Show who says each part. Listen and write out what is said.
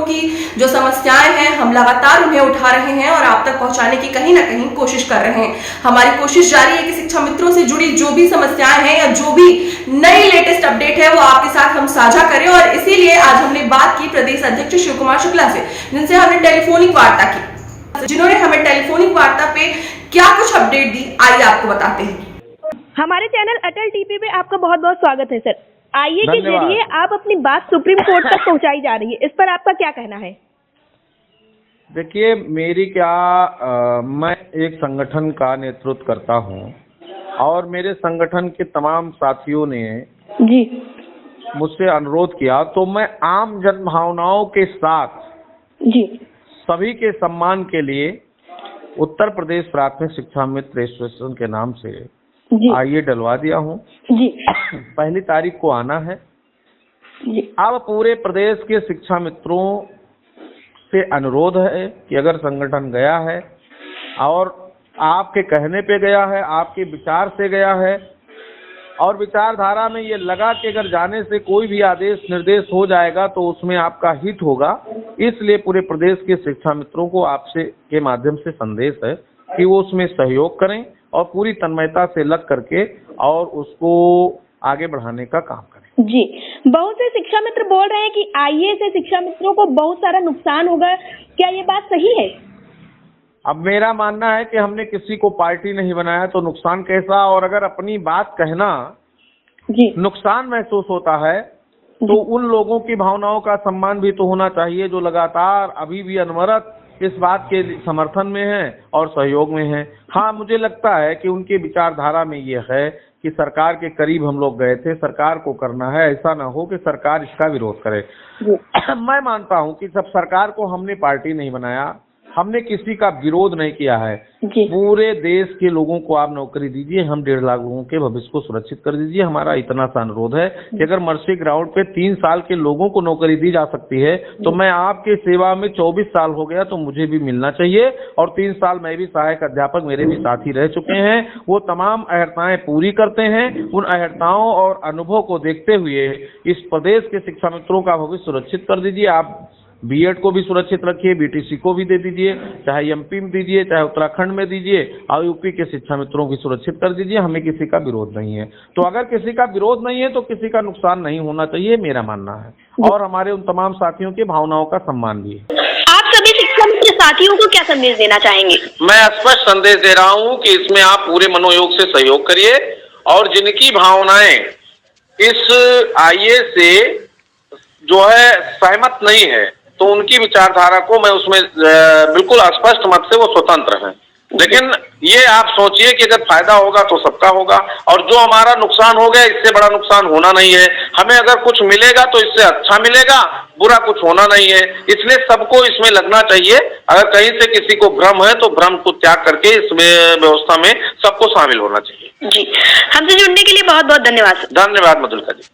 Speaker 1: की जो समस्याएं हैं हम लगातार उन्हें उठा रहे हैं और आप तक पहुंचाने की कहीं ना कहीं कोशिश कर रहे हैं। हमारी कोशिश जारी है कि शिक्षा मित्रों से जुड़ी जो भी समस्याएं हैं या जो भी नई लेटेस्ट अपडेट है वो आपके साथ हम साझा करें, और इसीलिए आज हमने बात की प्रदेश अध्यक्ष शिव कुमार शुक्ला से, जिनसे हमने टेलीफोनिक वार्ता की, जिन्होंने हमें टेलीफोनिक वार्ता पे क्या कुछ अपडेट दी। आइए आपको बताते हैं।
Speaker 2: हमारे चैनल अटल टीवी पे आपका बहुत बहुत स्वागत है सर। आइए के जरिए आप अपनी बात सुप्रीम कोर्ट तक पहुंचाई जा रही है, इस पर आपका क्या कहना है?
Speaker 3: देखिए, मैं एक संगठन का नेतृत्व करता हूं और मेरे संगठन के तमाम साथियों ने
Speaker 2: जी
Speaker 3: मुझसे अनुरोध किया, तो मैं आम जन भावनाओं के साथ
Speaker 2: जी
Speaker 3: सभी के सम्मान के लिए उत्तर प्रदेश प्राथमिक शिक्षा मित्र एसोसिएशन के नाम से आइए डलवा दिया हूं।
Speaker 2: जी
Speaker 3: 1 तारीख को आना है।
Speaker 2: जी
Speaker 3: अब पूरे प्रदेश के शिक्षा मित्रों से अनुरोध है कि अगर संगठन गया है और आपके कहने पे गया है, आपके विचार से गया है और विचारधारा में ये लगा कि अगर जाने से कोई भी आदेश निर्देश हो जाएगा तो उसमें आपका हित होगा, इसलिए पूरे प्रदेश के शिक्षा मित्रों को आपसे के माध्यम से संदेश है कि वो उसमें सहयोग करें और पूरी तन्मयता से लग करके और उसको आगे बढ़ाने का काम करें।
Speaker 2: जी, बहुत से शिक्षा मित्र बोल रहे हैं कि आईए से शिक्षा मित्रों को बहुत सारा नुकसान होगा, क्या ये बात सही है?
Speaker 3: अब मेरा मानना है कि हमने किसी को पार्टी नहीं बनाया तो नुकसान कैसा, और अगर अपनी बात कहना
Speaker 2: जी
Speaker 3: नुकसान महसूस होता है तो उन लोगों की भावनाओं का सम्मान भी तो होना चाहिए जो लगातार अभी भी अनवरत इस बात के समर्थन में है और सहयोग में है। हाँ, मुझे लगता है कि उनकी विचारधारा में ये है कि सरकार के करीब हम लोग गए थे, सरकार को करना है, ऐसा ना हो कि सरकार इसका विरोध करे। मैं मानता हूं कि सब सरकार को हमने पार्टी नहीं बनाया, हमने किसी का विरोध नहीं किया है। पूरे देश के लोगों को आप नौकरी दीजिए, हम 1.5 लाख लोगों के भविष्य को सुरक्षित कर दीजिए। हमारा इतना सा अनुरोध है कि अगर मर्सी ग्राउंड पे 3 साल के लोगों को नौकरी दी जा सकती है तो मैं आपकी सेवा में 24 साल हो गया तो मुझे भी मिलना चाहिए, और 3 साल मैं भी सहायक अध्यापक मेरे भी साथी रह चुके हैं, वो तमाम अहर्ताएं पूरी करते हैं। उन अहर्ताओं और अनुभव को देखते हुए इस प्रदेश के शिक्षा मित्रों का भविष्य सुरक्षित कर दीजिए। आप बीएड को भी सुरक्षित रखिए, बीटीसी को भी दे दीजिए, चाहे एमपी में दीजिए, चाहे उत्तराखंड में दीजिए, और यूपी के शिक्षा मित्रों की सुरक्षित कर दीजिए। हमें किसी का विरोध नहीं है, तो अगर किसी का विरोध नहीं है तो किसी का नुकसान नहीं होना चाहिए, मेरा मानना है। और हमारे उन तमाम साथियों की भावनाओं का सम्मान भी है।
Speaker 2: आप सभी शिक्षा मित्र साथियों को क्या संदेश देना चाहेंगे?
Speaker 4: मैं स्पष्ट संदेश दे रहा हूँ कि इसमें आप पूरे मनोयोग से सहयोग करिए, और जिनकी भावनाएं इस आईए से जो है सहमत नहीं है तो उनकी विचारधारा को मैं उसमें बिल्कुल स्पष्ट मत से वो स्वतंत्र हैं। लेकिन ये आप सोचिए कि अगर फायदा होगा तो सबका होगा, और जो हमारा नुकसान हो गया इससे बड़ा नुकसान होना नहीं है। हमें अगर कुछ मिलेगा तो इससे अच्छा मिलेगा, बुरा कुछ होना नहीं है। इसलिए सबको इसमें लगना चाहिए। अगर कहीं से किसी को भ्रम है तो भ्रम को त्याग करके इस व्यवस्था में सबको शामिल होना चाहिए।
Speaker 2: जी, हमसे जुड़ने के लिए बहुत बहुत धन्यवाद।
Speaker 4: धन्यवाद मधुलिका जी।